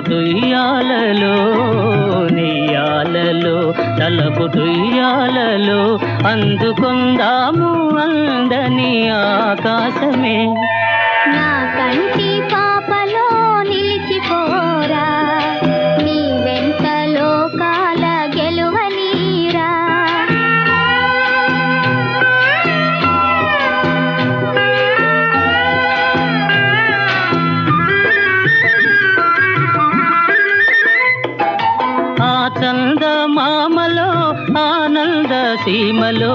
తలపుటుయ్యాలలో నీయాలలో తలపుటుయ్యాలలో అందుకుందాము అందని ఆకాశమే నా కంటి పాపలో నిలిచిపోరా నీ వెంట లోకాల గెలువనీరా ఆ చందమామలో ఆనంద సీమలో